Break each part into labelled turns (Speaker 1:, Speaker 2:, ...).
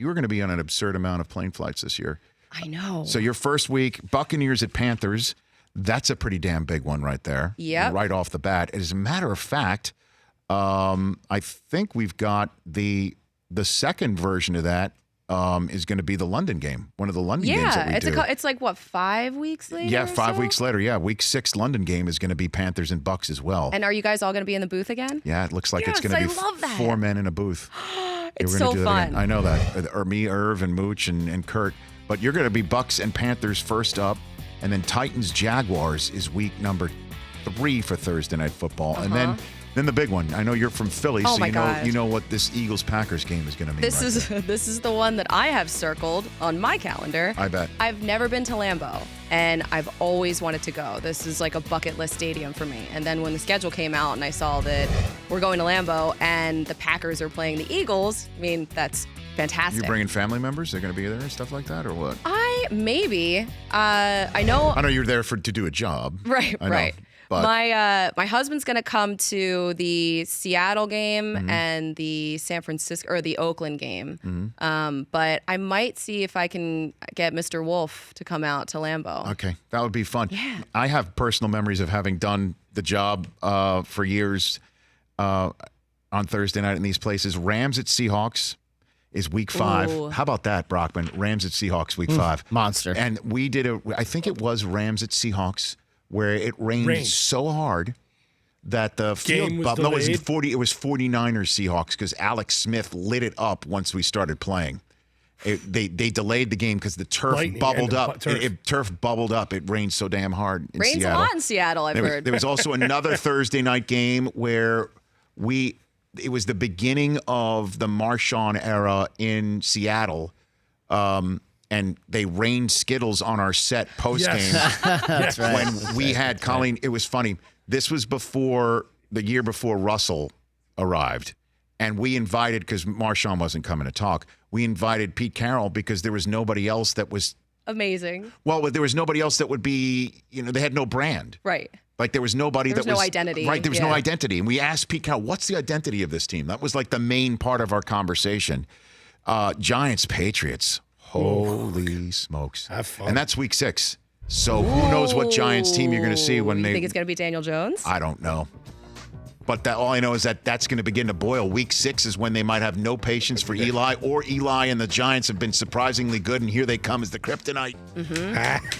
Speaker 1: you were going to be on an absurd amount of plane flights this year.
Speaker 2: I know.
Speaker 1: So your first week, Buccaneers at Panthers, that's a pretty damn big one right there.
Speaker 2: Yep.
Speaker 1: Right off the bat. As a matter of fact, I think we've got the second version of that is going to be the London game, one of the London games that we do.
Speaker 2: Yeah, it's like, what, 5 weeks later?
Speaker 1: Yeah, 5
Speaker 2: so?
Speaker 1: weeks later. Yeah, week 6 London game is going to be Panthers and Bucks as well.
Speaker 2: And are you guys all going to be in the booth again?
Speaker 1: Yeah, it looks like it's going to be
Speaker 2: love that.
Speaker 1: 4 men in a booth.
Speaker 2: It's
Speaker 1: We're
Speaker 2: so
Speaker 1: gonna do that
Speaker 2: fun.
Speaker 1: again. I know that. Or me, Irv, and Mooch, and Kurt. But you're going to be Bucks and Panthers first up. And then Titans Jaguars is week number 3 for Thursday Night Football. And then the big one. I know you're from Philly, so you know what this Eagles-Packers game is going to mean.
Speaker 2: This is the one that I have circled on my calendar.
Speaker 1: I bet.
Speaker 2: I've never been to Lambeau, and I've always wanted to go. This is like a bucket list stadium for me. And then when the schedule came out and I saw that we're going to Lambeau and the Packers are playing the Eagles, I mean, that's fantastic.
Speaker 1: You bringing family members? They're going to be there and stuff like that, or what?
Speaker 2: I know
Speaker 1: you're there to do a job.
Speaker 2: Right,
Speaker 1: I know,
Speaker 2: right.
Speaker 1: But
Speaker 2: My husband's gonna come to the Seattle game and the San Francisco or the Oakland game, but I might see if I can get Mr. Wolfe to come out to Lambeau.
Speaker 1: Okay, that would be fun.
Speaker 2: Yeah.
Speaker 1: I have personal memories of having done the job for years on Thursday night in these places. Rams at Seahawks is week 5.
Speaker 2: Ooh.
Speaker 1: How about that, Brockman? Rams at Seahawks week 5.
Speaker 3: Monster.
Speaker 1: And we did I think it was Rams at Seahawks, where it rained so hard that the field bubble. No, it was 49ers Seahawks because Alex Smith lit it up once we started playing. They delayed the game because the turf bubbled up. Turf bubbled up. It rained so damn hard in
Speaker 2: Rains
Speaker 1: Seattle.
Speaker 2: a lot in Seattle, I've heard.
Speaker 1: There was also another Thursday night game where it was the beginning of the Marshawn era in Seattle. And they rained Skittles on our set post-game.
Speaker 3: That's right.
Speaker 1: When we had Colleen, it was funny. This was the year before Russell arrived. And we invited, because Marshawn wasn't coming to talk, we invited Pete Carroll because there was nobody else that was...
Speaker 2: Amazing.
Speaker 1: Well, there was nobody else that would be, they had no brand.
Speaker 2: Right.
Speaker 1: Like there was nobody
Speaker 2: there was no identity.
Speaker 1: Right, there was no identity. And we asked Pete Carroll, what's the identity of this team? That was like the main part of our conversation. Giants, Patriots. Holy smokes.
Speaker 4: Have fun.
Speaker 1: And that's week 6. So who knows what Giants team you're going to see when
Speaker 2: you
Speaker 1: they...
Speaker 2: think it's going to be Daniel Jones?
Speaker 1: I don't know. But all I know is that's going to begin to boil. Week 6 is when they might have no patience for Eli, or Eli and the Giants have been surprisingly good, and here they come as the kryptonite.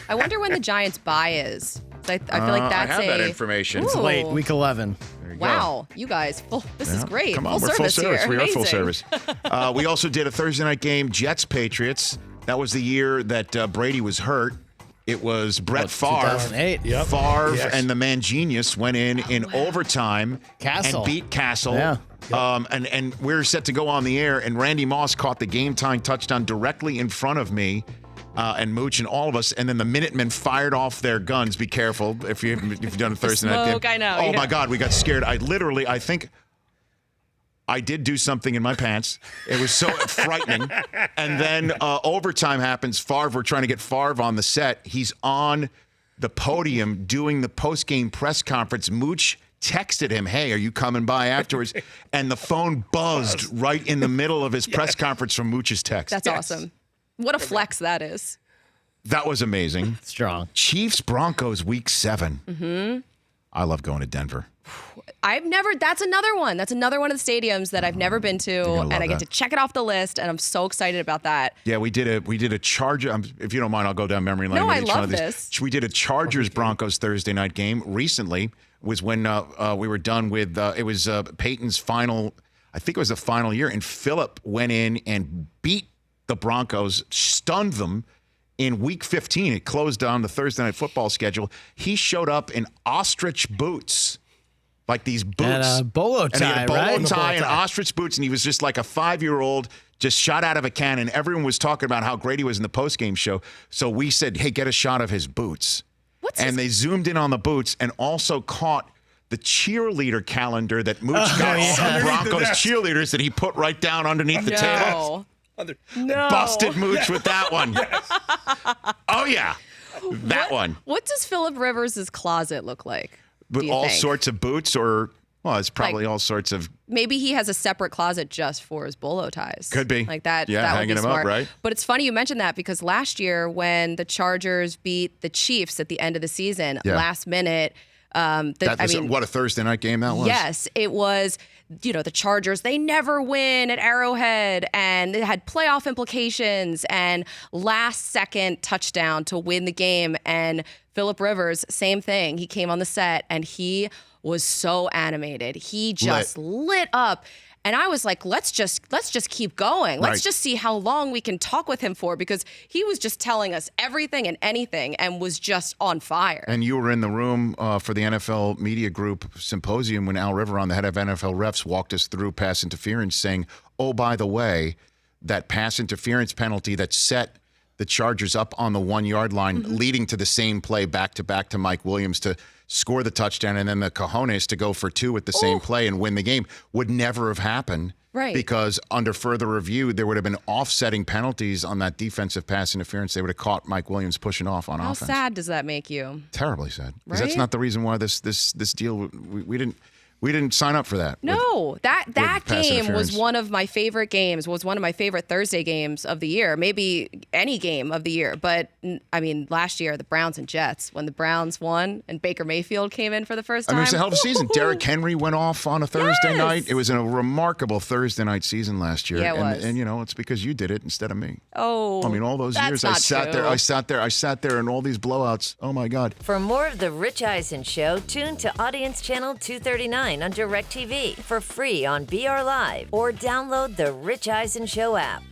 Speaker 2: I wonder when the Giants' bye is. I feel like that's
Speaker 1: I have that information.
Speaker 3: It's late, week 11.
Speaker 2: Wow, you guys, this is great.
Speaker 1: Come on,
Speaker 2: full
Speaker 1: we're full service.
Speaker 2: Here.
Speaker 1: We
Speaker 2: Amazing.
Speaker 1: are full service. We also did a Thursday night game, Jets-Patriots. That was the year that Brady was hurt. It was Brett Favre.
Speaker 3: 2008.
Speaker 4: Yep.
Speaker 1: Favre
Speaker 4: Yes.
Speaker 1: and the Man Genius went in overtime
Speaker 3: Castle.
Speaker 1: and beat Castle.
Speaker 3: Yeah.
Speaker 1: And we're set to go on the air, and Randy Moss caught the game-tying touchdown directly in front of me and Mooch and all of us, and then the Minutemen fired off their guns. Be careful if you've done a Thursday night game.
Speaker 2: Smoke, I know.
Speaker 1: Oh, my God, we got scared. I think I did do something in my pants. It was so frightening. And then overtime happens. We're trying to get Favre on the set. He's on the podium doing the post-game press conference. Mooch texted him, hey, are you coming by afterwards? And the phone buzzed right in the middle of his press conference from Mooch's text.
Speaker 2: That's awesome. What a flex that is.
Speaker 1: That was amazing.
Speaker 3: Strong.
Speaker 1: Chiefs-Broncos week 7. Mm-hmm. I love going to Denver.
Speaker 2: That's another one. That's another one of the stadiums that I've never been to, and I get to check it off the list, and I'm so excited about that.
Speaker 1: Yeah, we did a Charger. If you don't mind, I'll go down memory lane.
Speaker 2: No,
Speaker 1: with
Speaker 2: I
Speaker 1: each
Speaker 2: love
Speaker 1: one of these.
Speaker 2: this.
Speaker 1: We did a Chargers-Broncos Thursday night game recently. Was when we were done with it was Peyton's final. I think it was the final year, and Phillip went in and beat the Broncos, stunned them. In week 15, it closed down the Thursday night football schedule. He showed up in ostrich boots. Like these boots.
Speaker 3: And a bolo tie,
Speaker 1: and he had a bolo
Speaker 3: right?
Speaker 1: tie and ostrich boots, and he was just like a 5-year-old just shot out of a cannon. Everyone was talking about how great he was in the postgame show. So we said, hey, get a shot of his boots. They zoomed in on the boots and also caught the cheerleader calendar that Mooch got all the Broncos cheerleaders that he put right down underneath the table.
Speaker 2: No.
Speaker 1: Busted Mooch with that one. Oh, yeah. That one.
Speaker 2: What does Phillip Rivers' closet look like?
Speaker 1: With all sorts of boots or Well, it's probably all sorts of.
Speaker 2: Maybe he has a separate closet just for his bolo ties.
Speaker 1: Could be.
Speaker 2: Like that.
Speaker 1: Yeah,
Speaker 2: that
Speaker 1: hanging
Speaker 2: would be
Speaker 1: them
Speaker 2: smart.
Speaker 1: up, right?
Speaker 2: But it's funny you mentioned that because last year when the Chargers beat the Chiefs at the end of the season, last minute.
Speaker 1: What a Thursday night game that was.
Speaker 2: Yes, it was. The Chargers, they never win at Arrowhead, and it had playoff implications and last-second touchdown to win the game. And Phillip Rivers, same thing. He came on the set, and he was so animated. He just lit up. And I was like, let's just keep going. Let's just see how long we can talk with him for, because he was just telling us everything and anything and was just on fire.
Speaker 1: And you were in the room for the NFL Media Group Symposium when Al Riveron, the head of NFL refs, walked us through pass interference, saying, oh, by the way, that pass interference penalty that set the Chargers up on the 1 yard line, leading to the same play back to Mike Williams to score the touchdown, and then the cojones to go for two with the same play and win the game, would never have happened.
Speaker 2: Right.
Speaker 1: Because under further review, there would have been offsetting penalties on that defensive pass interference. They would have caught Mike Williams pushing off on offense.
Speaker 2: How sad does that make you?
Speaker 1: Terribly sad. Because
Speaker 2: Right?
Speaker 1: that's not the reason why this deal, we didn't sign up for that.
Speaker 2: No, that
Speaker 1: pass
Speaker 2: game
Speaker 1: interference.
Speaker 2: was one of my favorite games, was one of my favorite Thursday games of the year, maybe any game of the year. But, I mean, last year, the Browns and Jets, when the Browns won and Baker Mayfield came in for the first time.
Speaker 1: I mean, it was a hell of a season. Derrick Henry went off on a Thursday
Speaker 2: Yes.
Speaker 1: night. It was a remarkable Thursday night season last year.
Speaker 2: Yeah, it was.
Speaker 1: And it's because you did it instead of me.
Speaker 2: Oh,
Speaker 1: I mean, all those
Speaker 2: that's
Speaker 1: years
Speaker 2: not
Speaker 1: I sat
Speaker 2: true.
Speaker 1: there and all these blowouts. Oh my God.
Speaker 4: For more of The Rich Eisen Show, tune to Audience Channel 239 on DirecTV for free on BR Live or download the Rich Eisen Show app.